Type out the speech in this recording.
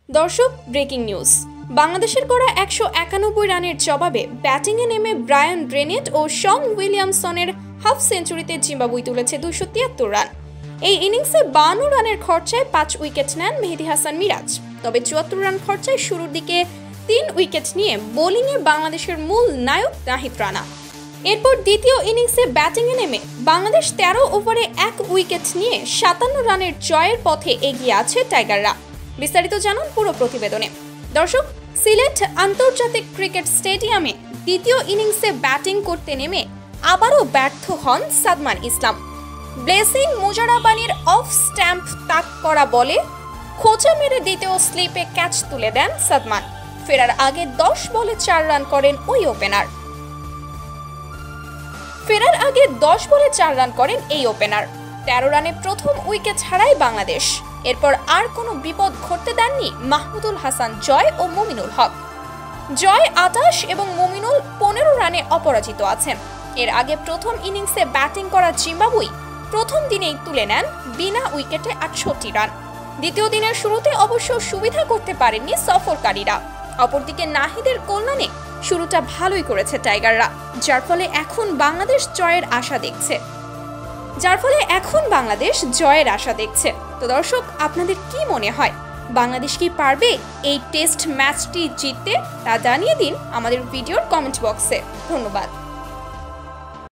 দর্শক, breaking news. বাংলাদেশের করা ১৯১ রানের জবাবে ব্যাটিংয়ে নেমে ব্রায়ান ব্রেনেট ও শন উইলিয়ামসনের হাফ সেঞ্চুরিতে জিম্বাবুই তুলেছে ২৭৩ রান। এই ইনিংসে ৫২ রানের খরচায় ৫ উইকেট নেন মেহেদী হাসান মিরাজ। তবে ৭৪ রান খরচায় শুরুর দিকে ৩ উইকেট নিয়ে বোলিংয়ে বাংলাদেশের মূল নায়ক নাহিদ রানা। এরপর দ্বিতীয় ইনিংসে ব্যাটিংয়ে নেমে বাংলাদেশ ১৩ ওভারে ১ উইকেট নিয়ে ৫৭ রানের জয়ের পথে এগিয়ে আছে টাইগাররা। বিস্তারিত জানুন পুরো প্রতিবেদনে। দর্শক, সিলেট আন্তর্জাতিক ক্রিকেট স্টেডিয়ামে দ্বিতীয় ইনিংসে ব্যাটিং করতে নেমে আবারও ব্যর্থ হন সাদমান ইসলাম। ব্লেসিং মুজারাবানির অফ স্ট্যাম্প তাক করা বলে খোঁচা মেরে দ্বিতীয় স্লিপে ক্যাচ তুলে দেন সাদমান। ফেরার আগে ১০ বলে ৪ রান করেন ওই ওপেনার। ১৩ রানে প্রথম উইকেট হারায় বাংলাদেশ। এরপর আর কোনো বিপদ ঘটতে দেননি মাহমুদুল হাসান জয় ও মুমিনুল হক। জয় ২৮ এবং মুমিনুল ১৫ রানে অপরাজিত আছেন। এর আগে প্রথম ইনিংসে ব্যাটিং করা জিম্বাবুই প্রথম দিনেই তুলে নেন বিনা উইকেটে ৬৮ রান। দ্বিতীয় দিনের শুরুতে অবশ্য সুবিধা করতে পারেননি সফরকারীরা। অপরদিকে নাহিদের কল্যাণে শুরুটা ভালোই করেছে টাইগাররা, যার ফলে এখন বাংলাদেশ জয়ের আশা দেখছে। তো দর্শক, আপনাদের কি মনে হয়, বাংলাদেশ কি পারবে এই টেস্ট ম্যাচটি জিততে? তা জানিয়ে দিন আমাদের ভিডিওর কমেন্ট বক্সে। ধন্যবাদ।